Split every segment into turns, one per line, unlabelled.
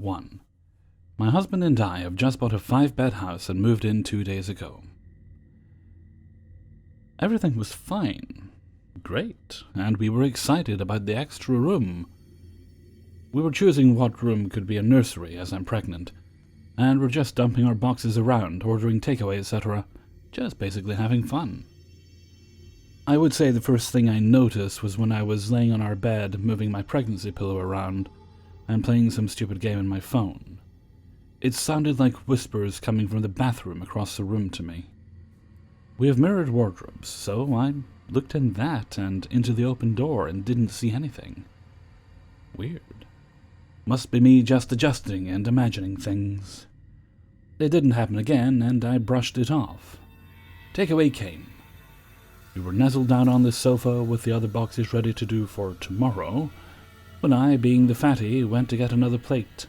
1. My husband and I have just bought a 5-bed house and moved in 2 days ago. Everything was fine, great, and we were excited about the extra room. We were choosing what room could be a nursery as I'm pregnant, and we're just dumping our boxes around, ordering takeaway, etc., just basically having fun. I would say the first thing I noticed was when I was laying on our bed, moving my pregnancy pillow around, and playing some stupid game on my phone. It sounded like whispers coming from the bathroom across the room to me. We have mirrored wardrobes, so I looked in that and into the open door and didn't see anything. Weird. Must be me just adjusting and imagining things. It didn't happen again, and I brushed it off. Takeaway came. We were nestled down on the sofa with the other boxes ready to do for tomorrow, when I, being the fatty, went to get another plate.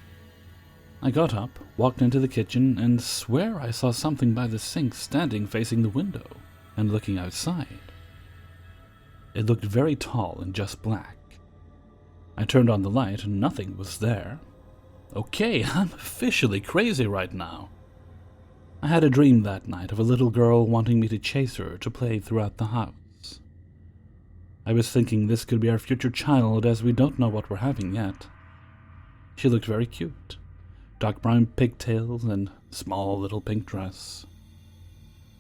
I got up, walked into the kitchen, and swear I saw something by the sink standing facing the window and looking outside. It looked very tall and just black. I turned on the light and nothing was there. Okay, I'm officially crazy right now. I had a dream that night of a little girl wanting me to chase her to play throughout the house. I was thinking this could be our future child, as we don't know what we're having yet. She looked very cute. Dark brown pigtails and small little pink dress.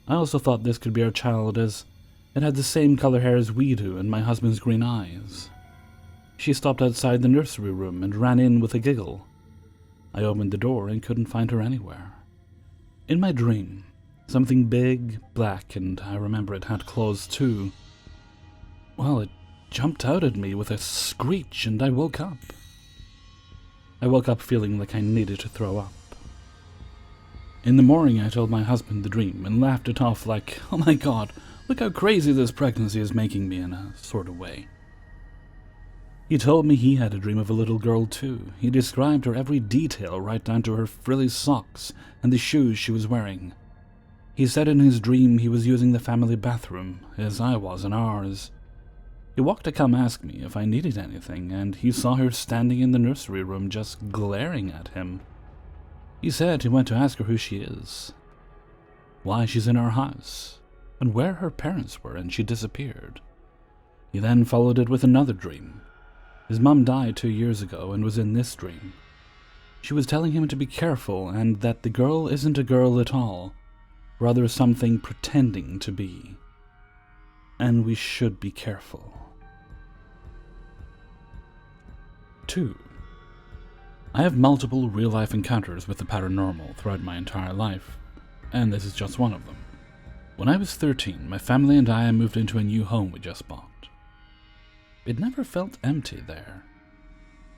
I also thought this could be our child, as it had the same color hair as we do and my husband's green eyes. She stopped outside the nursery room and ran in with a giggle. I opened the door and couldn't find her anywhere. In my dream, something big, black, and I remember it had claws too. Well, it jumped out at me with a screech and I woke up. I woke up feeling like I needed to throw up. In the morning I told my husband the dream and laughed it off like, oh my god, look how crazy this pregnancy is making me in a sort of way. He told me he had a dream of a little girl too. He described her every detail right down to her frilly socks and the shoes she was wearing. He said in his dream he was using the family bathroom, as I was in ours. He walked to come ask me if I needed anything, and he saw her standing in the nursery room just glaring at him. He said he went to ask her who she is, why she's in our house, and where her parents were, and she disappeared. He then followed it with another dream. His mum died 2 years ago and was in this dream. She was telling him to be careful and that the girl isn't a girl at all, rather something pretending to be. And we should be careful. 2. I have multiple real-life encounters with the paranormal throughout my entire life, and this is just one of them. When I was 13, my family and I moved into a new home we just bought. It never felt empty there.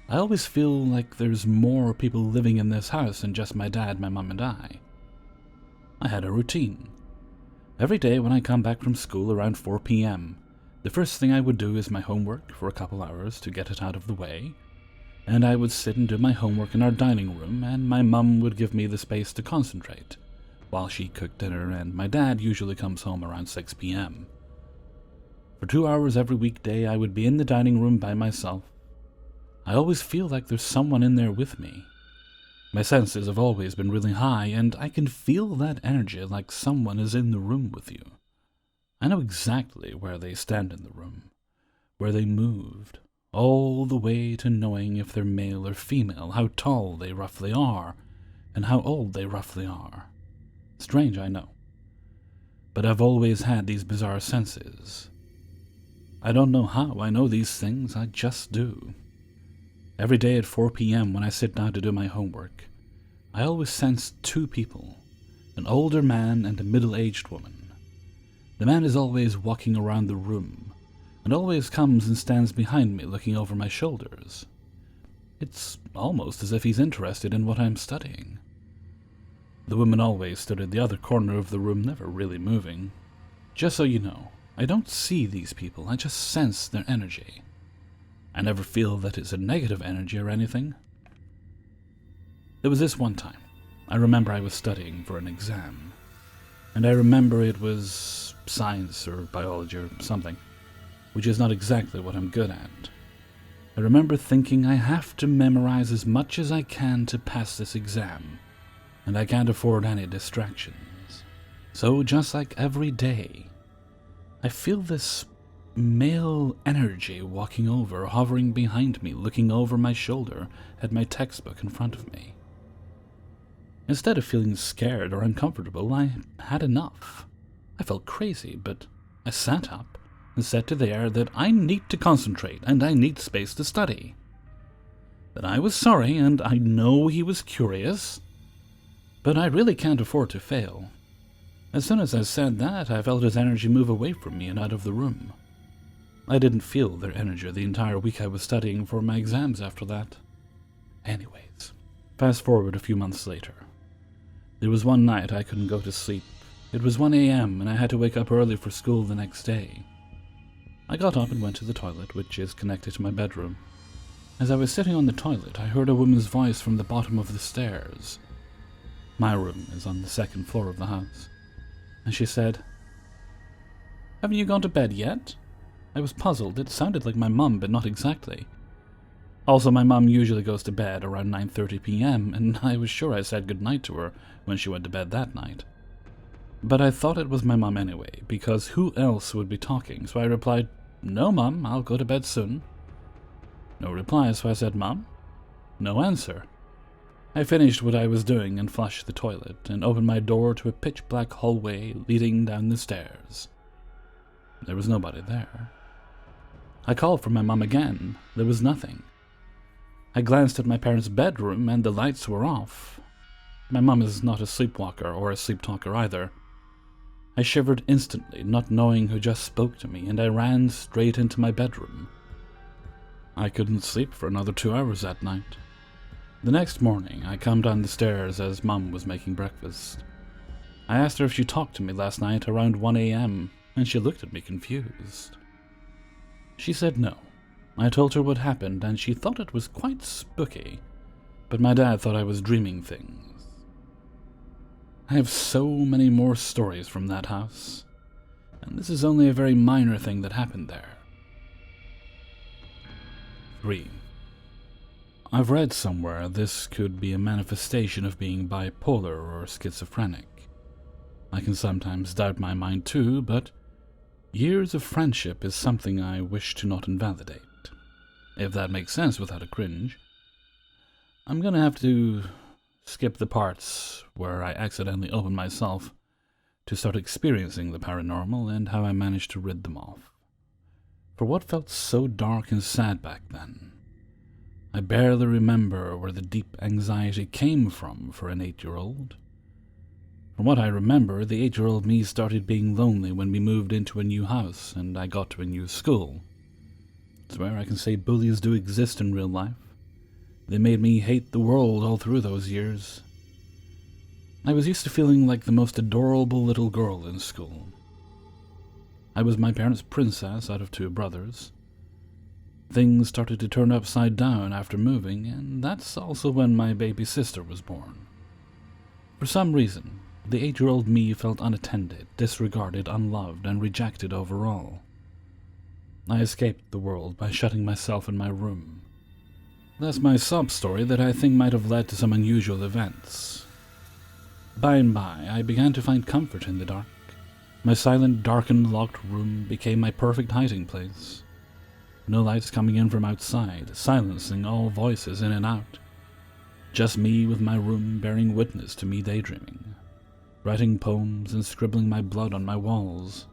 I always feel like there's more people living in this house than just my dad, my mum, and I. I had a routine. Every day when I come back from school around 4 p.m., the first thing I would do is my homework for a couple hours to get it out of the way, and I would sit and do my homework in our dining room, and my mum would give me the space to concentrate, while she cooked dinner, and my dad usually comes home around 6 p.m. For 2 hours every weekday, I would be in the dining room by myself. I always feel like there's someone in there with me. My senses have always been really high, and I can feel that energy like someone is in the room with you. I know exactly where they stand in the room, where they moved, all the way to knowing if they're male or female, how tall they roughly are, and how old they roughly are. Strange, I know. But I've always had these bizarre senses. I don't know how I know these things, I just do. Every day at 4 p.m. when I sit down to do my homework, I always sense 2 people, an older man and a middle-aged woman. The man is always walking around the room, and always comes and stands behind me looking over my shoulders. It's almost as if he's interested in what I'm studying. The woman always stood at the other corner of the room, never really moving. Just so you know, I don't see these people, I just sense their energy. I never feel that it's a negative energy or anything. There was this one time. I remember I was studying for an exam, and I remember it was science or biology or something, which is not exactly what I'm good at. I remember thinking I have to memorize as much as I can to pass this exam, and I can't afford any distractions. So just like every day, I feel this male energy walking over, hovering behind me, looking over my shoulder at my textbook in front of me. Instead of feeling scared or uncomfortable, I had enough. I felt crazy, but I sat up and said to the air that I need to concentrate and I need space to study. That I was sorry and I know he was curious, but I really can't afford to fail. As soon as I said that, I felt his energy move away from me and out of the room. I didn't feel their energy the entire week I was studying for my exams after that. Anyways, fast forward a few months later. There was one night I couldn't go to sleep. It was 1 a.m. and I had to wake up early for school the next day. I got up and went to the toilet, which is connected to my bedroom. As I was sitting on the toilet, I heard a woman's voice from the bottom of the stairs. My room is on the second floor of the house. And she said, "Haven't you gone to bed yet?" I was puzzled. It sounded like my mum, but not exactly. Also, my mum usually goes to bed around 9:30 p.m., and I was sure I said goodnight to her when she went to bed that night. But I thought it was my mum anyway, because who else would be talking, so I replied, "No, Mum, I'll go to bed soon." No reply, so I said, "Mum?" No answer. I finished what I was doing and flushed the toilet, and opened my door to a pitch-black hallway leading down the stairs. There was nobody there. I called for my mum again. There was nothing. I glanced at my parents' bedroom, and the lights were off. My mum is not a sleepwalker or a sleep-talker either. I shivered instantly, not knowing who just spoke to me, and I ran straight into my bedroom. I couldn't sleep for another 2 hours that night. The next morning, I come down the stairs as Mum was making breakfast. I asked her if she talked to me last night around 1 a.m., and she looked at me confused. She said no. I told her what happened, and she thought it was quite spooky, but my dad thought I was dreaming things. I have so many more stories from that house, and this is only a very minor thing that happened there. 3. I've read somewhere this could be a manifestation of being bipolar or schizophrenic. I can sometimes doubt my mind too, but years of friendship is something I wish to not invalidate. If that makes sense without a cringe. I'm gonna have to skip the parts where I accidentally open myself to start experiencing the paranormal and how I managed to rid them off. For what felt so dark and sad back then, I barely remember where the deep anxiety came from for an 8-year-old. From what I remember, the 8-year-old me started being lonely when we moved into a new house and I got to a new school. I swear I can say bullies do exist in real life. They made me hate the world all through those years. I was used to feeling like the most adorable little girl in school. I was my parents' princess out of 2 brothers. Things started to turn upside down after moving, and that's also when my baby sister was born. For some reason, the 8-year-old me felt unattended, disregarded, unloved, and rejected overall. I escaped the world by shutting myself in my room. That's my sob story that I think might have led to some unusual events. By and by, I began to find comfort in the dark. My silent, darkened, locked room became my perfect hiding place. No lights coming in from outside, silencing all voices in and out. Just me with my room bearing witness to me daydreaming, writing poems and scribbling my blood on my walls.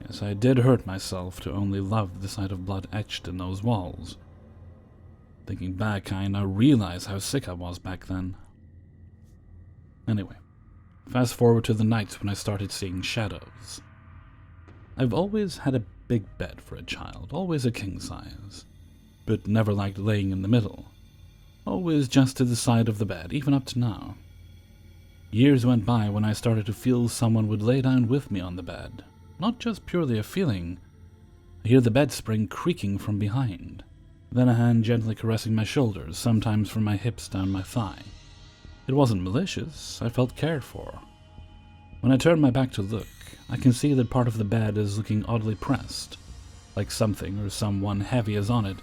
Yes, I did hurt myself to only love the sight of blood etched in those walls. Thinking back, I now realize how sick I was back then. Anyway, fast forward to the nights when I started seeing shadows. I've always had a big bed for a child, always a king size, but never liked laying in the middle. Always just to the side of the bed, even up to now. Years went by when I started to feel someone would lay down with me on the bed. Not just purely a feeling. I hear the bed spring creaking from behind. Then a hand gently caressing my shoulders, sometimes from my hips down my thigh. It wasn't malicious, I felt cared for. When I turn my back to look, I can see that part of the bed is looking oddly pressed, like something or someone heavy is on it,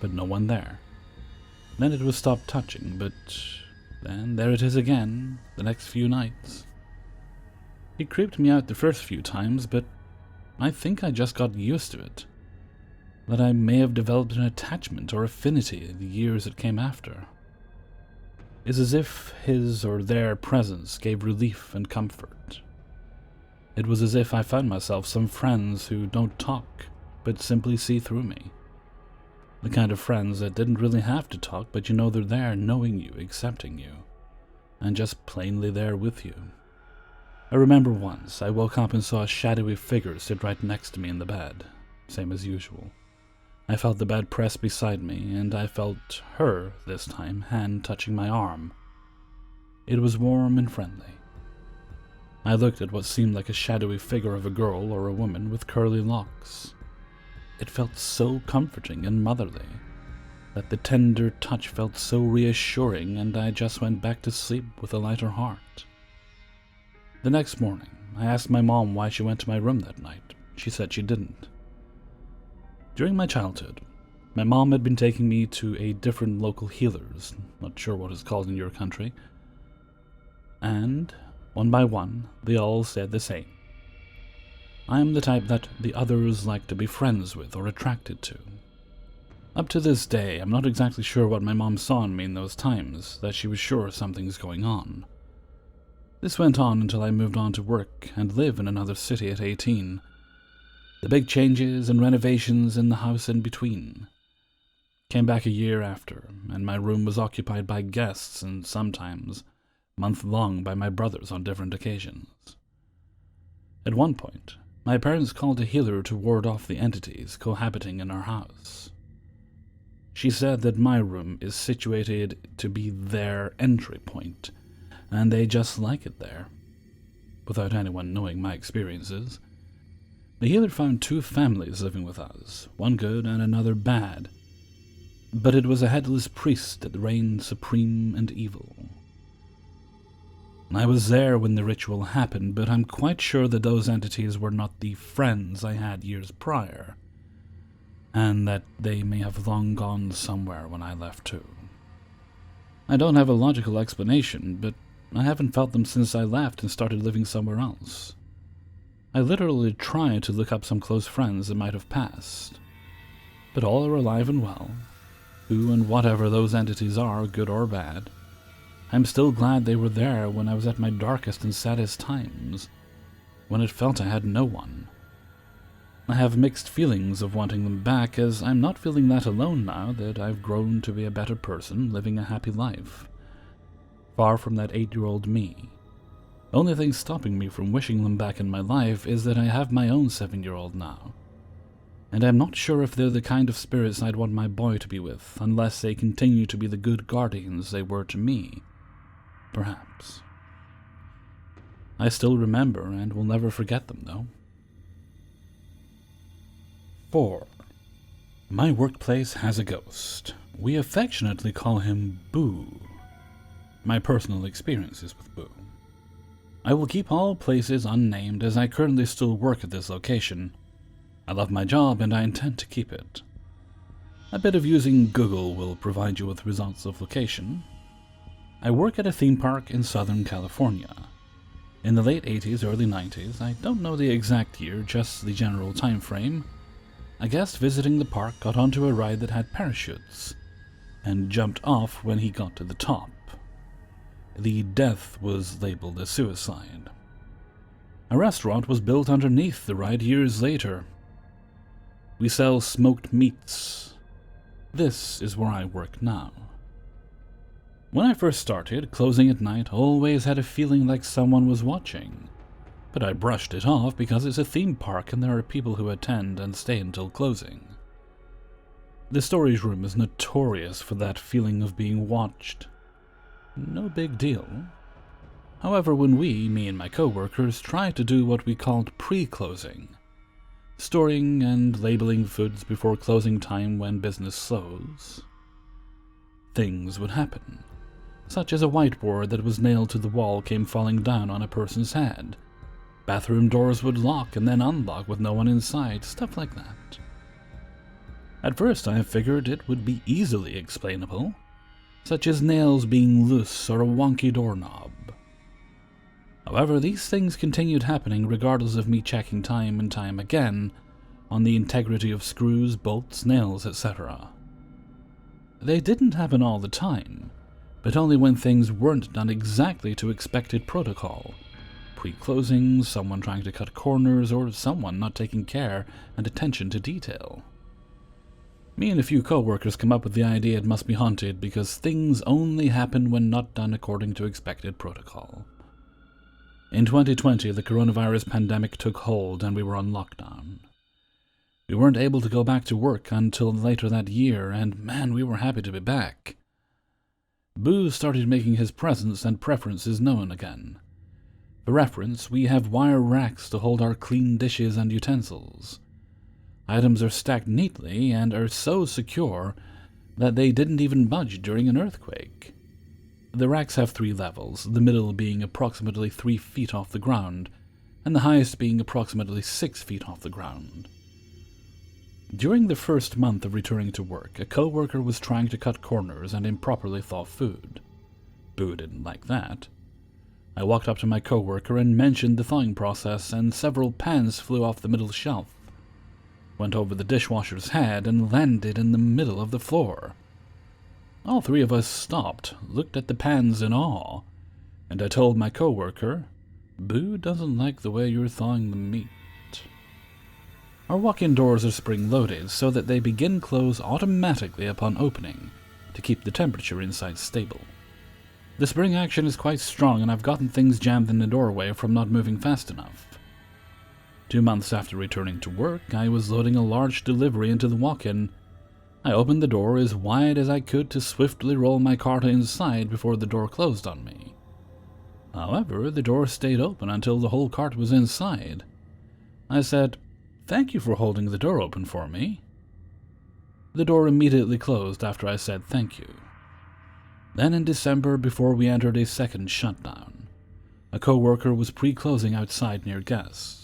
but no one there. Then it was stopped touching, but then there it is again, the next few nights. It creeped me out the first few times, but I think I just got used to it. That I may have developed an attachment or affinity the years that came after. It's as if his or their presence gave relief and comfort. It was as if I found myself some friends who don't talk, but simply see through me. The kind of friends that didn't really have to talk, but you know they're there, knowing you, accepting you, and just plainly there with you. I remember once I woke up and saw a shadowy figure sit right next to me in the bed, same as usual. I felt the bed press beside me, and I felt her, this time, hand touching my arm. It was warm and friendly. I looked at what seemed like a shadowy figure of a girl or a woman with curly locks. It felt so comforting and motherly, that the tender touch felt so reassuring, and I just went back to sleep with a lighter heart. The next morning, I asked my mom why she went to my room that night. She said she didn't. During my childhood, my mom had been taking me to a different local healers, not sure what it's called in your country, and one by one, they all said the same. I am the type that the others like to be friends with or attracted to. Up to this day, I'm not exactly sure what my mom saw in me in those times, that she was sure something's going on. This went on until I moved on to work and live in another city at 18. The big changes and renovations in the house in between. Came back a year after, and my room was occupied by guests and sometimes month-long by my brothers on different occasions. At one point, my parents called a healer to ward off the entities cohabiting in our house. She said that my room is situated to be their entry point, and they just like it there, without anyone knowing my experiences. The healer found 2 families living with us, one good and another bad, but it was a headless priest that reigned supreme and evil. I was there when the ritual happened, but I'm quite sure that those entities were not the friends I had years prior, and that they may have long gone somewhere when I left too. I don't have a logical explanation, but I haven't felt them since I left and started living somewhere else. I literally tried to look up some close friends that might have passed, but all are alive and well, who and whatever those entities are, good or bad. I'm still glad they were there when I was at my darkest and saddest times, when it felt I had no one. I have mixed feelings of wanting them back, as I'm not feeling that alone now that I've grown to be a better person, living a happy life. Far from that 8-year-old me. The only thing stopping me from wishing them back in my life is that I have my own 7-year-old now. And I'm not sure if they're the kind of spirits I'd want my boy to be with, unless they continue to be the good guardians they were to me. Perhaps. I still remember and will never forget them, though. 4. My workplace has a ghost. We affectionately call him Boo. My personal experiences with Boo. I will keep all places unnamed, as I currently still work at this location. I love my job and I intend to keep it. A bit of using Google will provide you with results of location. I work at a theme park in Southern California. In the late 80s, early 90s, I don't know the exact year, just the general time frame, a guest visiting the park got onto a ride that had parachutes, and jumped off when he got to the top. The death was labeled as suicide. A restaurant was built underneath the ride years later. We sell smoked meats. This is where I work now. When I first started, closing at night always had a feeling like someone was watching, but I brushed it off because it's a theme park and there are people who attend and stay until closing. The storage room is notorious for that feeling of being watched. No big deal. However, when me and my co-workers tried to do what we called pre-closing, storing and labeling foods before closing time when business slows, things would happen, such as a whiteboard that was nailed to the wall came falling down on a person's head, bathroom doors would lock and then unlock with no one inside, stuff like that. At first I figured it would be easily explainable, such as nails being loose or a wonky doorknob. However, these things continued happening regardless of me checking time and time again on the integrity of screws, bolts, nails, etc. They didn't happen all the time, but only when things weren't done exactly to expected protocol. Pre-closing, someone trying to cut corners, or someone not taking care and attention to detail. Me and a few co-workers come up with the idea it must be haunted because things only happen when not done according to expected protocol. In 2020, the coronavirus pandemic took hold and we were on lockdown. We weren't able to go back to work until later that year, and man, we were happy to be back. Boo started making his presence and preferences known again. For reference, we have wire racks to hold our clean dishes and utensils. Items are stacked neatly and are so secure that they didn't even budge during an earthquake. The racks have 3 levels, the middle being approximately 3 feet off the ground, and the highest being approximately 6 feet off the ground. During the first month of returning to work, a co-worker was trying to cut corners and improperly thaw food. Boo didn't like that. I walked up to my co-worker and mentioned the thawing process, and several pans flew off the middle shelf, went over the dishwasher's head, and landed in the middle of the floor. All 3 of us stopped, looked at the pans in awe, and I told my co-worker, "Boo doesn't like the way you're thawing the meat." Our walk-in doors are spring-loaded so that they begin-close automatically upon opening to keep the temperature inside stable. The spring action is quite strong, and I've gotten things jammed in the doorway from not moving fast enough. 2 months after returning to work, I was loading a large delivery into the walk-in. I opened the door as wide as I could to swiftly roll my cart inside before the door closed on me. However, the door stayed open until the whole cart was inside. I said, "Thank you for holding the door open for me." The door immediately closed after I said thank you. Then in December, before we entered a second shutdown, a co-worker was pre-closing outside near guests.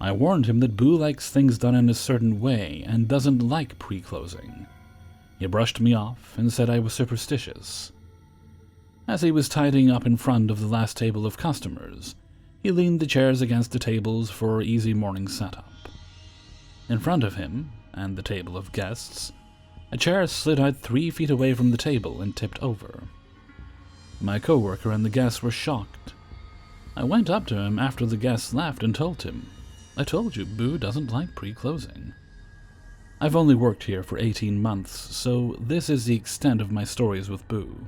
I warned him that Boo likes things done in a certain way and doesn't like pre-closing. He brushed me off and said I was superstitious. As he was tidying up in front of the last table of customers, he leaned the chairs against the tables for easy morning setup. In front of him, and the table of guests, a chair slid out 3 feet away from the table and tipped over. My co-worker and the guests were shocked. I went up to him after the guests left and told him, "I told you Boo doesn't like pre-closing." I've only worked here for 18 months, so this is the extent of my stories with Boo.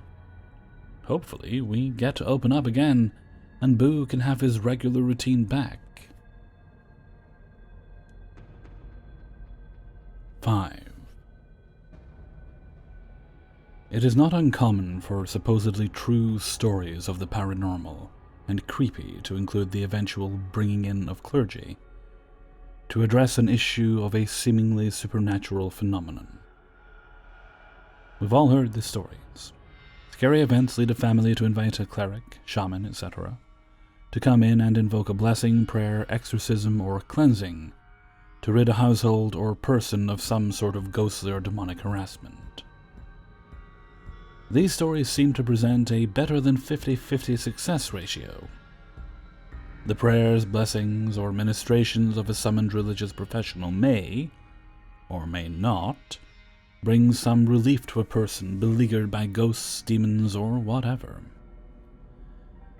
Hopefully, we get to open up again, and Boo can have his regular routine back. 5. It is not uncommon for supposedly true stories of the paranormal and creepy to include the eventual bringing in of clergy to address an issue of a seemingly supernatural phenomenon. We've all heard the stories. Scary events lead a family to invite a cleric, shaman, etc., to come in and invoke a blessing, prayer, exorcism, or cleansing to rid a household or person of some sort of ghostly or demonic harassment. These stories seem to present a better than 50-50 success ratio. The prayers, blessings, or ministrations of a summoned religious professional may, or may not, bring some relief to a person beleaguered by ghosts, demons, or whatever.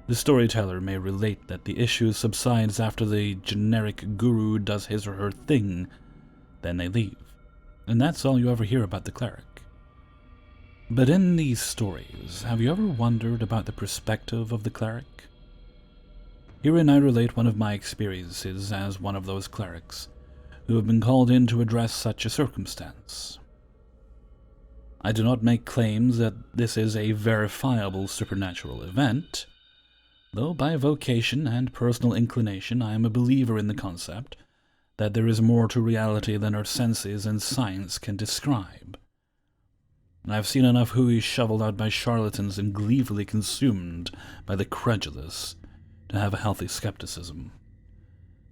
The storyteller may relate that the issue subsides after the generic guru does his or her thing, then they leave, and that's all you ever hear about the cleric. But in these stories, have you ever wondered about the perspective of the cleric? Herein I relate one of my experiences as one of those clerics who have been called in to address such a circumstance. I do not make claims that this is a verifiable supernatural event, though by vocation and personal inclination I am a believer in the concept that there is more to reality than our senses and science can describe. I have seen enough hooey shoveled out by charlatans and gleefully consumed by the credulous to have a healthy skepticism.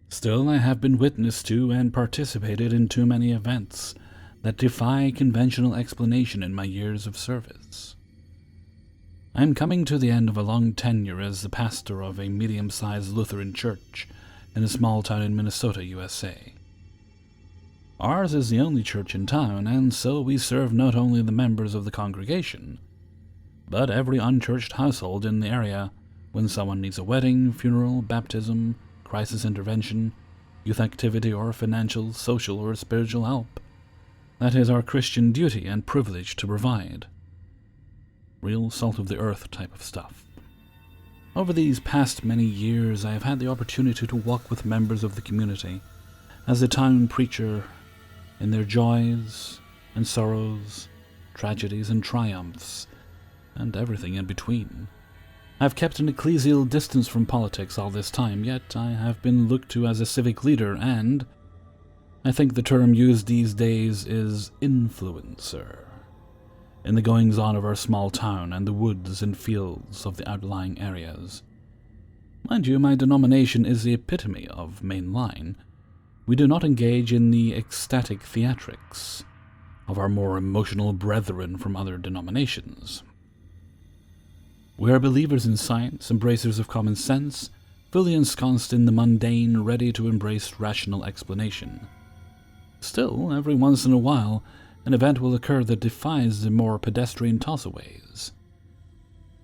Still, I have been witness to and participated in too many events that defy conventional explanation in my years of service. I am coming to the end of a long tenure as the pastor of a medium-sized Lutheran church in a small town in Minnesota, USA. Ours is the only church in town, and so we serve not only the members of the congregation, but every unchurched household in the area when someone needs a wedding, funeral, baptism, crisis intervention, youth activity, or financial, social, or spiritual help. That is our Christian duty and privilege to provide. Real salt-of-the-earth type of stuff. Over these past many years, I have had the opportunity to walk with members of the community as a town preacher in their joys and sorrows, tragedies and triumphs, and everything in between. I have kept an ecclesial distance from politics all this time, yet I have been looked to as a civic leader and, I think the term used these days is influencer, in the goings-on of our small town and the woods and fields of the outlying areas. Mind you, my denomination is the epitome of mainline. We do not engage in the ecstatic theatrics of our more emotional brethren from other denominations. We are believers in science, embracers of common sense, fully ensconced in the mundane, ready to embrace rational explanation. Still, every once in a while, an event will occur that defies the more pedestrian tossaways,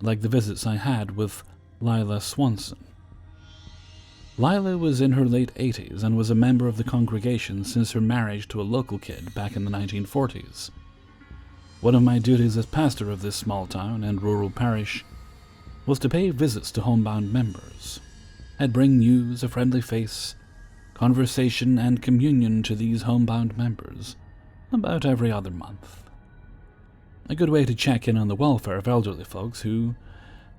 like the visits I had with Lila Swanson. Lila was in her late 80s and was a member of the congregation since her marriage to a local kid back in the 1940s. One of my duties as pastor of this small town and rural parish was to pay visits to homebound members. I'd bring news, a friendly face, conversation, and communion to these homebound members about every other month. A good way to check in on the welfare of elderly folks who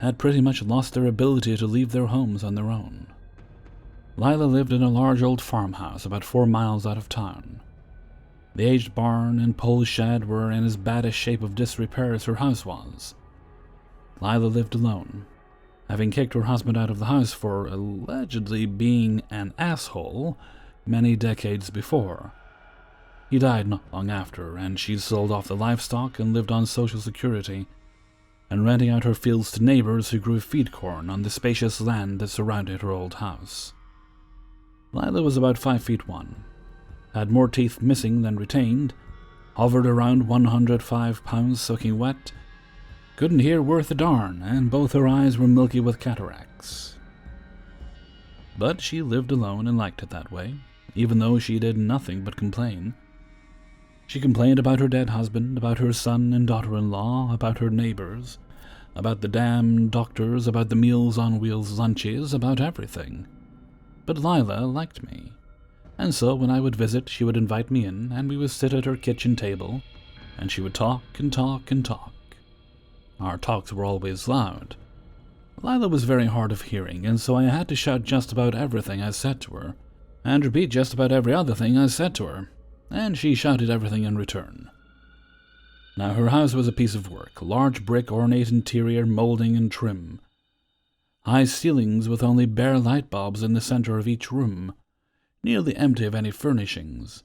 had pretty much lost their ability to leave their homes on their own. Lila lived in a large old farmhouse about 4 miles out of town. The aged barn and pole shed were in as bad a shape of disrepair as her house was. Lila lived alone, having kicked her husband out of the house for allegedly being an asshole many decades before. He died not long after, and she sold off the livestock and lived on Social Security, and renting out her fields to neighbors who grew feed corn on the spacious land that surrounded her old house. Lila was about 5'1", had more teeth missing than retained, hovered around 105 pounds soaking wet, couldn't hear worth a darn, and both her eyes were milky with cataracts. But she lived alone and liked it that way, even though she did nothing but complain. She complained about her dead husband, about her son and daughter-in-law, about her neighbors, about the damn doctors, about the Meals on Wheels lunches, about everything. But Lila liked me, and so when I would visit, she would invite me in, and we would sit at her kitchen table, and she would talk and talk and talk. Our talks were always loud. Lila was very hard of hearing, and so I had to shout just about everything I said to her, and repeat just about every other thing I said to her, and she shouted everything in return. Now her house was a piece of work, large brick, ornate interior, molding and trim. High ceilings with only bare light bulbs in the center of each room, nearly empty of any furnishings,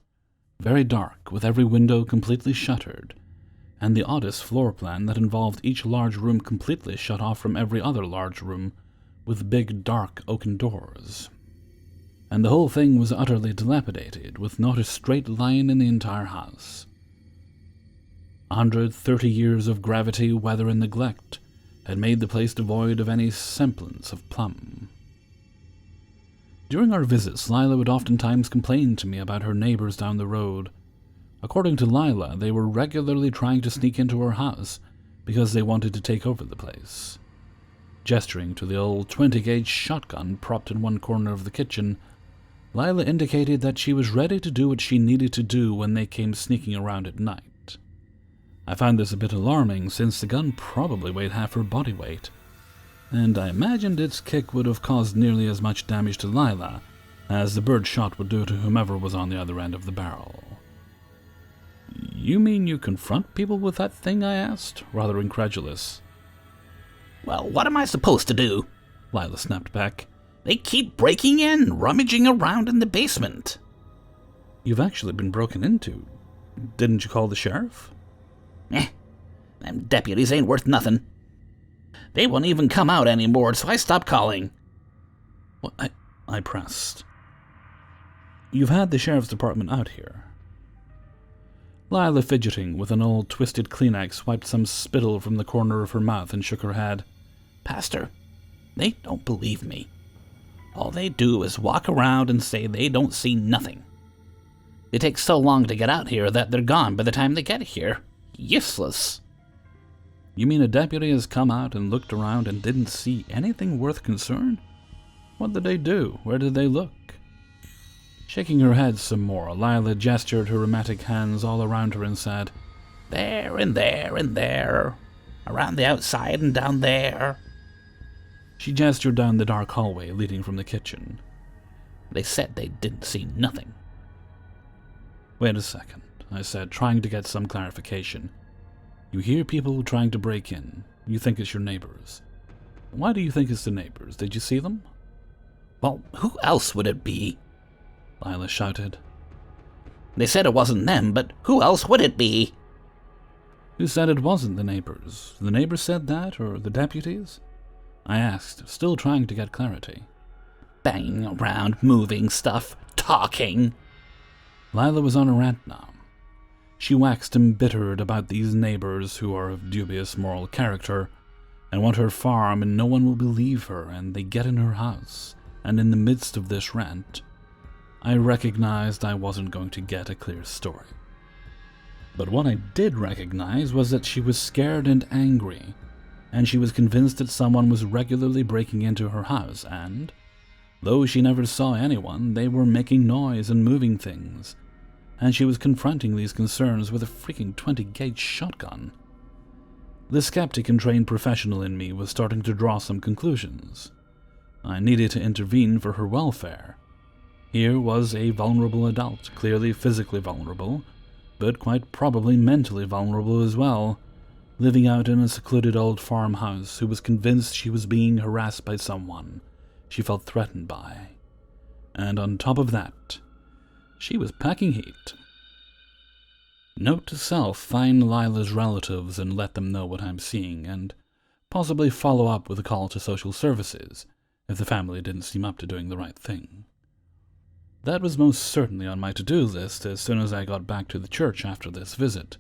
very dark, with every window completely shuttered, and the oddest floor plan that involved each large room completely shut off from every other large room, with big dark oaken doors. And the whole thing was utterly dilapidated, with not a straight line in the entire house. 130 years of gravity, weather, and neglect had made the place devoid of any semblance of plumb. During our visits, Lila would oftentimes complain to me about her neighbors down the road. According to Lila, they were regularly trying to sneak into her house because they wanted to take over the place. Gesturing to the old 20-gauge shotgun propped in one corner of the kitchen, Lila indicated that she was ready to do what she needed to do when they came sneaking around at night. I found this a bit alarming, since the gun probably weighed half her body weight, and I imagined its kick would have caused nearly as much damage to Lila as the bird shot would do to whomever was on the other end of the barrel. "You mean you confront people with that thing?" I asked, rather incredulous.
"Well, what am I supposed to do?"
Lila snapped back.
"They keep breaking in, rummaging around in the basement."
"You've actually been broken into. Didn't you call the sheriff?
Them deputies ain't worth nothing. They won't even come out anymore, so I stopped calling.
Well, I pressed. You've had the sheriff's department out here. Lila, fidgeting with an old twisted Kleenex, wiped some spittle from the corner of her mouth and shook her head.
Pastor, they don't believe me. All they do is walk around and say they don't see nothing. They take so long to get out here that they're gone by the time they get here. Useless.
You mean a deputy has come out and looked around and didn't see anything worth concern? What did they do? Where did they look? Shaking her head some more, Lila gestured her rheumatic hands all around her and said,
There and there and there. Around the outside and down there.
She gestured down the dark hallway leading from the kitchen.
They said they didn't see nothing.
Wait a second, I said, trying to get some clarification. You hear people trying to break in. You think it's your neighbors. Why do you think it's the neighbors? Did you see them?
Well, who else would it be?
Lila shouted.
They said it wasn't them, but who else would it be?
Who said it wasn't the neighbors? The neighbors said that, or the deputies? I asked, still trying to get clarity.
Banging around, moving stuff, talking.
Lila was on a rant now. She waxed embittered about these neighbors who are of dubious moral character, and want her farm and no one will believe her, and they get in her house, and in the midst of this rant, I recognized I wasn't going to get a clear story. But what I did recognize was that she was scared and angry, and she was convinced that someone was regularly breaking into her house, and, though she never saw anyone, they were making noise and moving things, and she was confronting these concerns with a freaking 20-gauge shotgun. The skeptic and trained professional in me was starting to draw some conclusions. I needed to intervene for her welfare. Here was a vulnerable adult, clearly physically vulnerable, but quite probably mentally vulnerable as well, living out in a secluded old farmhouse who was convinced she was being harassed by someone she felt threatened by. And on top of that, she was packing heat. Note to self, find Lila's relatives and let them know what I'm seeing, and possibly follow up with a call to social services if the family didn't seem up to doing the right thing. That was most certainly on my to-do list as soon as I got back to the church after this visit.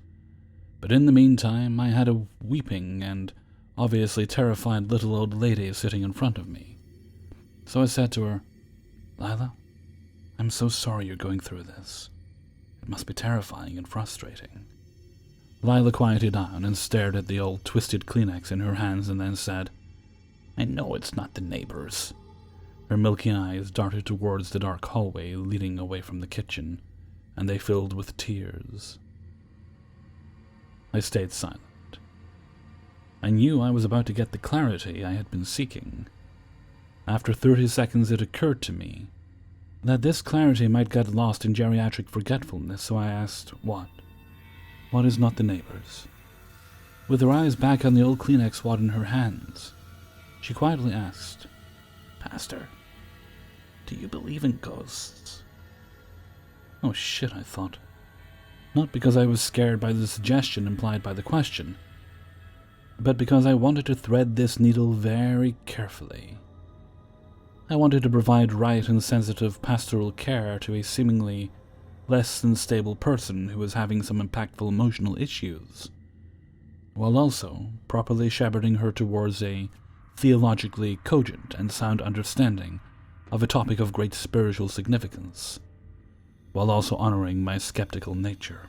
But in the meantime, I had a weeping and obviously terrified little old lady sitting in front of me. So I said to her, Lila, I'm so sorry you're going through this. It must be terrifying and frustrating. Lila quieted down and stared at the old twisted Kleenex in her hands and then said, I know it's not the neighbors. Her milky eyes darted towards the dark hallway leading away from the kitchen, and they filled with tears. I stayed silent. I knew I was about to get the clarity I had been seeking. After 30 seconds it occurred to me that this clarity might get lost in geriatric forgetfulness, so I asked, What? What is not the neighbors? With her eyes back on the old Kleenex wad in her hands, she quietly asked, Pastor, do you believe in ghosts? Oh shit, I thought. Not because I was scared by the suggestion implied by the question, but because I wanted to thread this needle very carefully. I wanted to provide right and sensitive pastoral care to a seemingly less than stable person who was having some impactful emotional issues, while also properly shepherding her towards a theologically cogent and sound understanding of a topic of great spiritual significance, while also honoring my skeptical nature.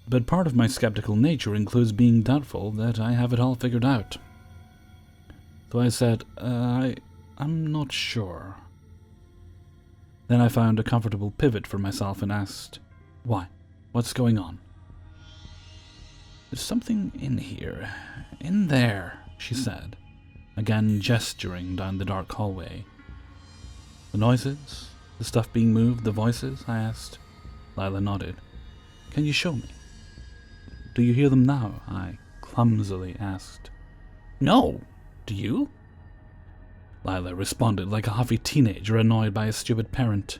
But part of my skeptical nature includes being doubtful that I have it all figured out. So I said, I'm not sure. Then I found a comfortable pivot for myself and asked, Why? What's going on? There's something in here. In there, she said, again gesturing down the dark hallway. The noises? The stuff being moved? The voices? I asked. Lila nodded. Can you show me? Do you hear them now? I clumsily asked.
No. Do you?
Lila responded like a huffy teenager annoyed by a stupid parent.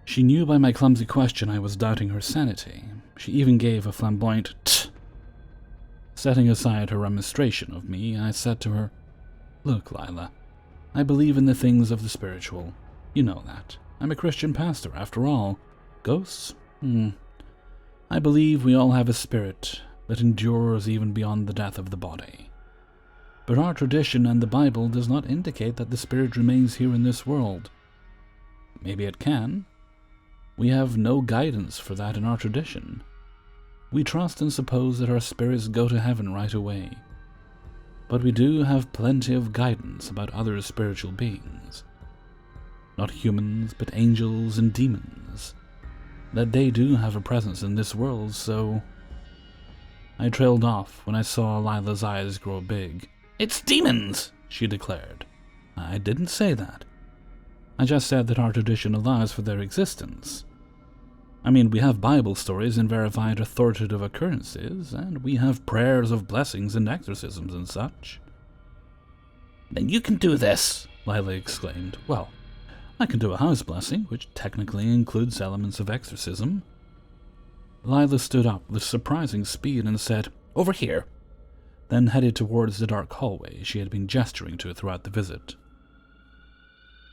She knew by my clumsy question I was doubting her sanity. She even gave a flamboyant "Tch." Setting aside her remonstration of me, I said to her, "Look, Lila, I believe in the things of the spiritual. You know that. I'm a Christian pastor, after all. Ghosts? I believe we all have a spirit that endures even beyond the death of the body. But our tradition and the Bible does not indicate that the spirit remains here in this world. Maybe it can. We have no guidance for that in our tradition. We trust and suppose that our spirits go to heaven right away. But we do have plenty of guidance about other spiritual beings. Not humans, but angels and demons. That they do have a presence in this world, so..." I trailed off when I saw Lila's eyes grow big.
"It's demons!"
she declared. "I didn't say that. I just said that our tradition allows for their existence. I mean, we have Bible stories and verified authoritative occurrences, and we have prayers of blessings and exorcisms and such."
"Then you can do this!"
Lila exclaimed. "Well, I can do a house blessing, which technically includes elements of exorcism." Lila stood up with surprising speed and said, "Over here," then headed towards the dark hallway she had been gesturing to throughout the visit.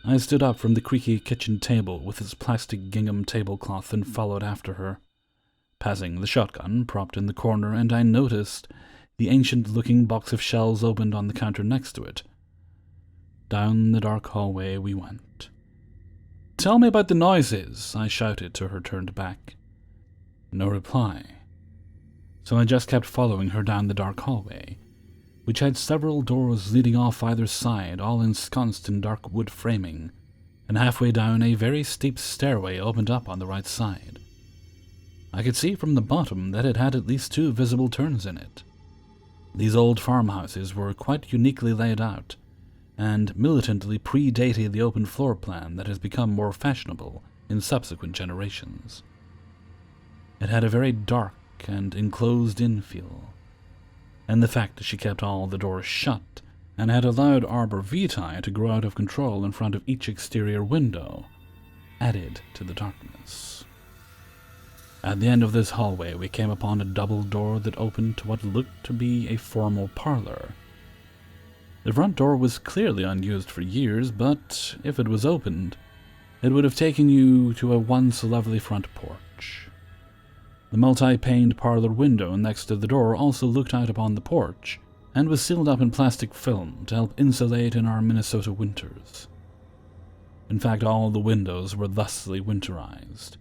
I stood up from the creaky kitchen table with its plastic gingham tablecloth and followed after her, passing the shotgun propped in the corner, and I noticed the ancient-looking box of shells opened on the counter next to it. Down the dark hallway we went. "Tell me about the noises," I shouted to her turned back. No reply. So I just kept following her down the dark hallway, which had several doors leading off either side, all ensconced in dark wood framing, and halfway down a very steep stairway opened up on the right side. I could see from the bottom that it had at least 2 visible turns in it. These old farmhouses were quite uniquely laid out, and militantly predated the open floor plan that has become more fashionable in subsequent generations. It had a very dark and enclosed-in feel, and the fact that she kept all the doors shut and had allowed arbor vitae to grow out of control in front of each exterior window added to the darkness. At the end of this hallway we came upon a double door that opened to what looked to be a formal parlor. The front door was clearly unused for years, but if it was opened, it would have taken you to a once lovely front porch. The multi-paned parlor window next to the door also looked out upon the porch, and was sealed up in plastic film to help insulate in our Minnesota winters. In fact, all the windows were thusly winterized,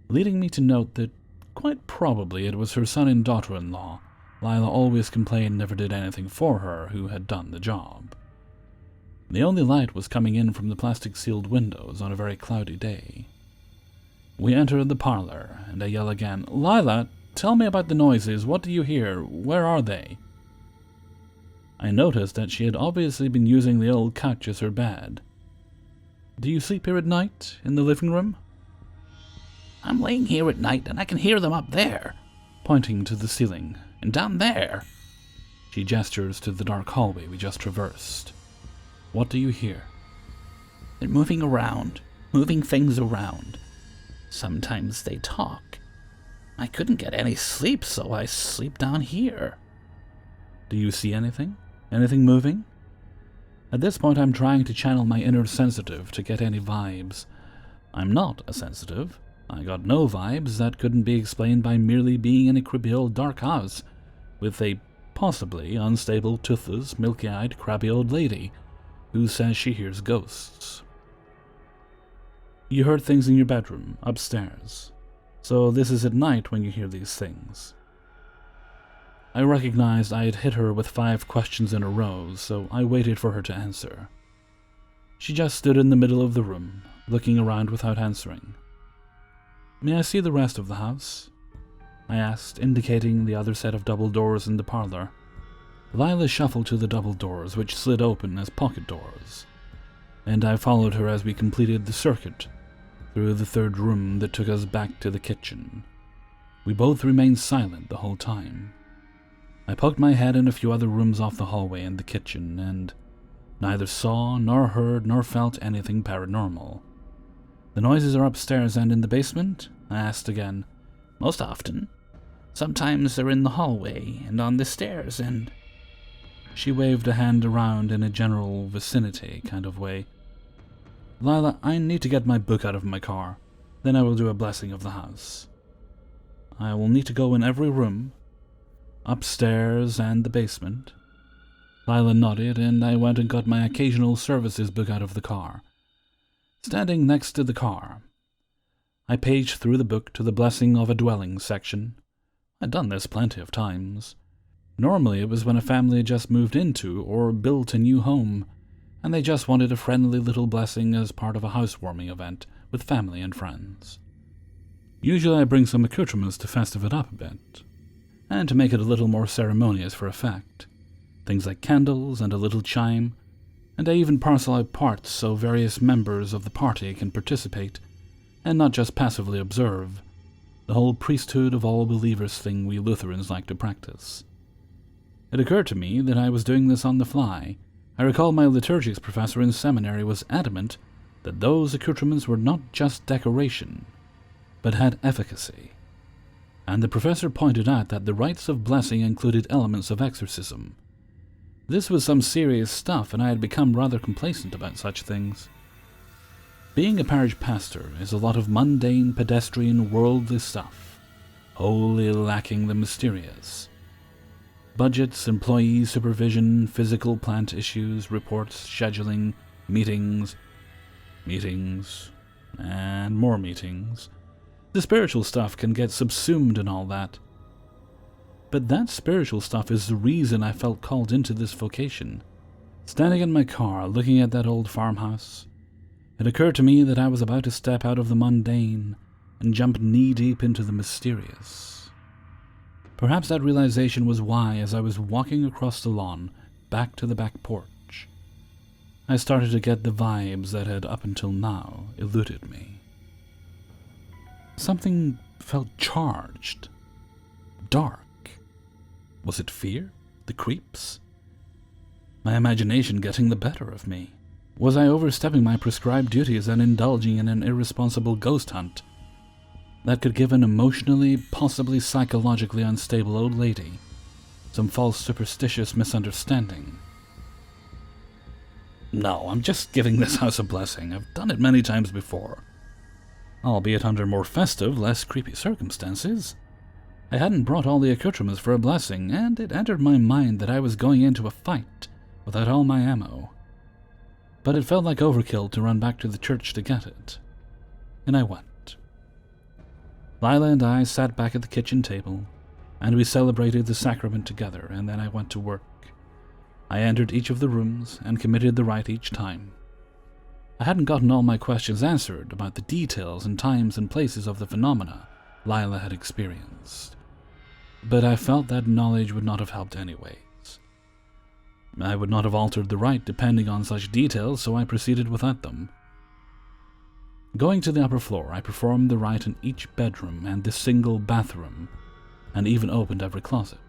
leading me to note that quite probably it was her son and daughter-in-law Lila always complained never did anything for her who had done the job. The only light was coming in from the plastic-sealed windows on a very cloudy day. We entered the parlor, and I yell again, "Lila, tell me about the noises. What do you hear? Where are they?" I noticed that she had obviously been using the old couch as her bed. "Do you sleep here at night, in the living room?"
"I'm laying here at night, and I can hear them up there,"
pointing to the ceiling.
"And down there."
She gestures to the dark hallway we just traversed. "What do you hear?"
"They're moving around, moving things around. Sometimes they talk. I couldn't get any sleep, so I sleep down here."
"Do you see anything? Anything moving?" At this point I'm trying to channel my inner sensitive to get any vibes. I'm not a sensitive. I got no vibes that couldn't be explained by merely being in a creepy old dark house with a possibly unstable, toothless, milky-eyed, crabby old lady who says she hears ghosts. "You heard things in your bedroom, upstairs. So this is at night when you hear these things." I recognized I had hit her with 5 questions in a row, so I waited for her to answer. She just stood in the middle of the room, looking around without answering. "May I see the rest of the house?" I asked, indicating the other set of double doors in the parlor. Lila shuffled to the double doors, which slid open as pocket doors, and I followed her as we completed the circuit through the third room that took us back to the kitchen. We both remained silent the whole time. I poked my head in a few other rooms off the hallway and the kitchen, and neither saw, nor heard, nor felt anything paranormal. The noises are upstairs and in the basement? I asked again.
Most often. Sometimes they're in the hallway and on the stairs and...
She waved a hand around in a general vicinity kind of way. Lila, I need to get my book out of my car. Then I will do a blessing of the house. I will need to go in every room, upstairs and the basement. Lila nodded, and I went and got my occasional services book out of the car. Standing next to the car, I paged through the book to the blessing of a dwelling section. I'd done this plenty of times. Normally it was when a family had just moved into or built a new home, and they just wanted a friendly little blessing as part of a housewarming event with family and friends. Usually I bring some accoutrements to festive it up a bit, and to make it a little more ceremonious for effect. Things like candles and a little chime, and I even parcel out parts so various members of the party can participate, and not just passively observe, the whole priesthood of all believers thing we Lutherans like to practice. It occurred to me that I was doing this on the fly. I recall my liturgics professor in seminary was adamant that those accoutrements were not just decoration, but had efficacy. And the professor pointed out that the rites of blessing included elements of exorcism. This was some serious stuff, and I had become rather complacent about such things. Being a parish pastor is a lot of mundane, pedestrian, worldly stuff, wholly lacking the mysterious. Budgets, employee supervision, physical plant issues, reports, scheduling, meetings, and more meetings. The spiritual stuff can get subsumed in all that. But that spiritual stuff is the reason I felt called into this vocation. Standing in my car, looking at that old farmhouse, it occurred to me that I was about to step out of the mundane and jump knee-deep into the mysterious. Perhaps that realization was why, as I was walking across the lawn, back to the back porch, I started to get the vibes that had, up until now, eluded me. Something felt charged, dark. Was it fear? The creeps? My imagination getting the better of me? Was I overstepping my prescribed duties and indulging in an irresponsible ghost hunt that could give an emotionally, possibly psychologically unstable old lady some false superstitious misunderstanding? No, I'm just giving this house a blessing. I've done it many times before, albeit under more festive, less creepy circumstances. I hadn't brought all the accoutrements for a blessing, and it entered my mind that I was going into a fight without all my ammo. But it felt like overkill to run back to the church to get it, and I went. Lila and I sat back at the kitchen table, and we celebrated the sacrament together, and then I went to work. I entered each of the rooms and committed the rite each time. I hadn't gotten all my questions answered about the details and times and places of the phenomena Lila had experienced, but I felt that knowledge would not have helped anyways. I would not have altered the rite depending on such details, so I proceeded without them. Going to the upper floor, I performed the rite in each bedroom and the single bathroom, and even opened every closet.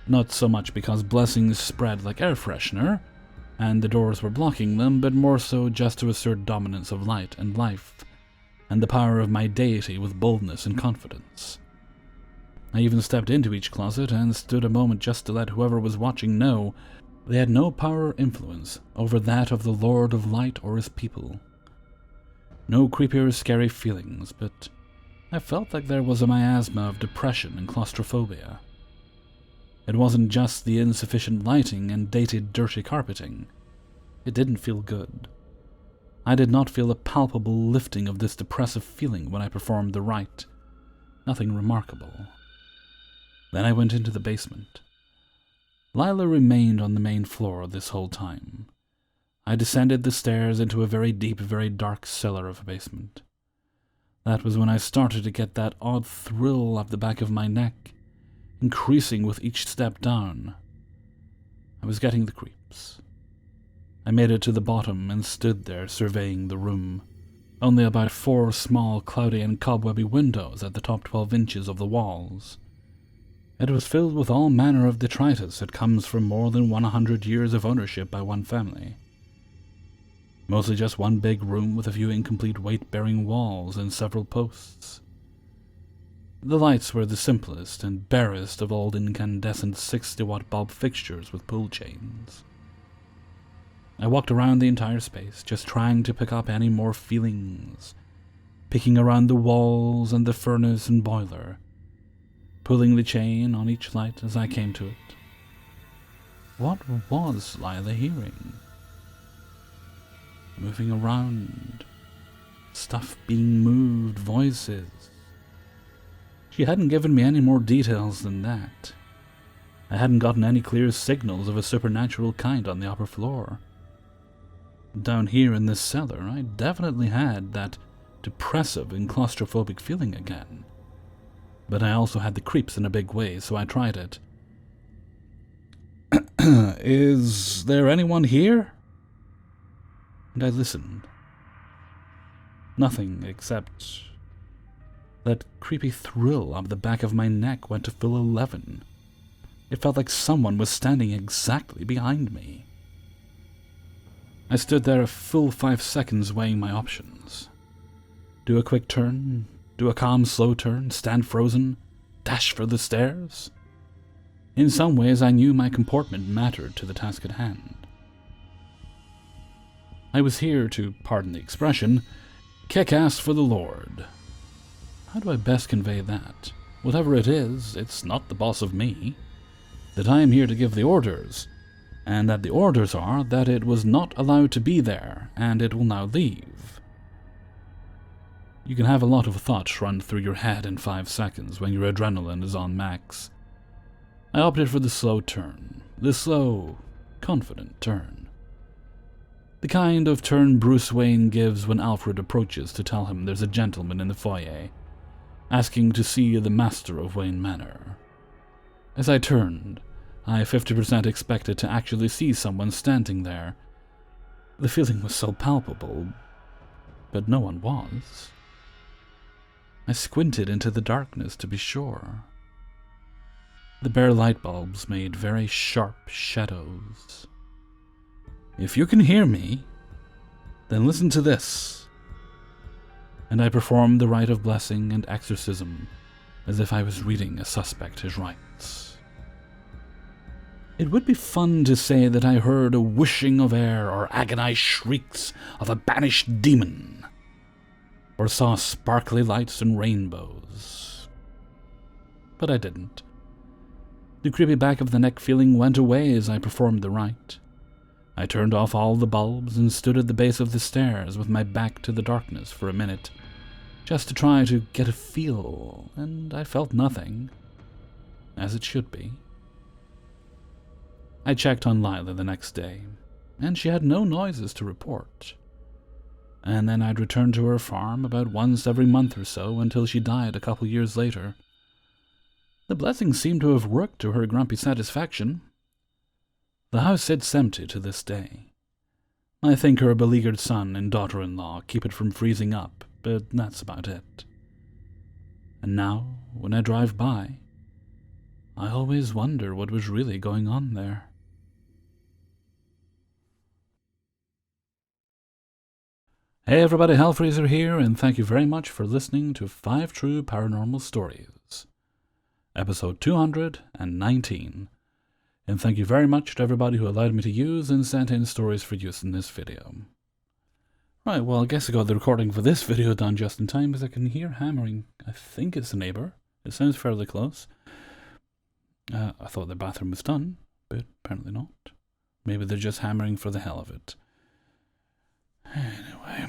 Not so much because blessings spread like air freshener, and the doors were blocking them, but more so just to assert dominance of light and life, and the power of my deity with boldness and confidence. I even stepped into each closet and stood a moment just to let whoever was watching know they had no power or influence over that of the Lord of Light or his people. No creepy or scary feelings, but I felt like there was a miasma of depression and claustrophobia. It wasn't just the insufficient lighting and dated dirty carpeting. It didn't feel good. I did not feel a palpable lifting of this depressive feeling when I performed the rite. Nothing remarkable. Then I went into the basement. Lila remained on the main floor this whole time. I descended the stairs into a very deep, very dark cellar of a basement. That was when I started to get that odd thrill up the back of my neck, increasing with each step down. I was getting the creeps. I made it to the bottom and stood there surveying the room. Only about 4 small, cloudy and cobwebby windows at the top 12 inches of the walls. It was filled with all manner of detritus that comes from more than 100 years of ownership by one family. Mostly just one big room with a few incomplete weight-bearing walls and several posts. The lights were the simplest and barest of old incandescent 60-watt bulb fixtures with pull chains. I walked around the entire space, just trying to pick up any more feelings, picking around the walls and the furnace and boiler, pulling the chain on each light as I came to it. What was Lila hearing? Moving around, stuff being moved, voices. She hadn't given me any more details than that. I hadn't gotten any clear signals of a supernatural kind on the upper floor. Down here in this cellar, I definitely had that depressive and claustrophobic feeling again. But I also had the creeps in a big way, so I tried it. Is there anyone here? And I listened. Nothing except that creepy thrill up the back of my neck went to full 11. It felt like someone was standing exactly behind me. I stood there a full 5 seconds weighing my options. Do a quick turn, do a calm, slow turn, stand frozen, dash for the stairs. In some ways, I knew my comportment mattered to the task at hand. I was here to, pardon the expression, kick ass for the Lord. How do I best convey that? Whatever it is, it's not the boss of me. That I am here to give the orders, and that the orders are that it was not allowed to be there, and it will now leave. You can have a lot of thoughts run through your head in 5 seconds when your adrenaline is on max. I opted for the slow turn, the slow, confident turn. The kind of turn Bruce Wayne gives when Alfred approaches to tell him there's a gentleman in the foyer, asking to see the master of Wayne Manor. As I turned, I 50% expected to actually see someone standing there. The feeling was so palpable, but no one was. I squinted into the darkness to be sure. The bare light bulbs made very sharp shadows. If you can hear me, then listen to this. And I performed the rite of blessing and exorcism as if I was reading a suspect his rights. It would be fun to say that I heard a whooshing of air or agonized shrieks of a banished demon, or saw sparkly lights and rainbows. But I didn't. The creepy back of the neck feeling went away as I performed the rite. I turned off all the bulbs and stood at the base of the stairs with my back to the darkness for a minute, just to try to get a feel, and I felt nothing, as it should be. I checked on Lila the next day, and she had no noises to report. And then I'd return to her farm about once every month or so until she died a couple years later. The blessing seemed to have worked to her grumpy satisfaction. The house sits empty to this day. I think her beleaguered son and daughter-in-law keep it from freezing up, but that's about it. And now, when I drive by, I always wonder what was really going on there. Hey everybody, Hellfreezer here, and thank you very much for listening to 5 True Paranormal Stories, episode 219. And thank you very much to everybody who allowed me to use and sent in stories for use in this video. Right, well, I guess I got the recording for this video done just in time because I can hear hammering. I think it's the neighbor. It sounds fairly close. I thought the bathroom was done, but apparently not. Maybe they're just hammering for the hell of it. Anyway.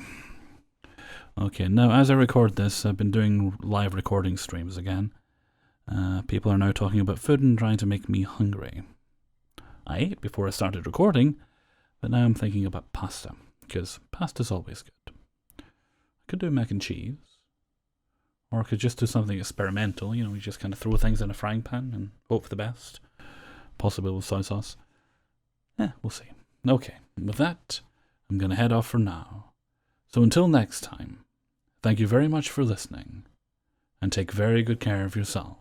Okay, now as I record this, I've been doing live recording streams again. People are now talking about food and trying to make me hungry. I ate before I started recording, but now I'm thinking about pasta, because pasta's always good. I could do mac and cheese, or I could just do something experimental, you just kind of throw things in a frying pan and hope for the best, possibly with soy sauce. We'll see. Okay, with that, I'm going to head off for now. So until next time, thank you very much for listening, and take very good care of yourself.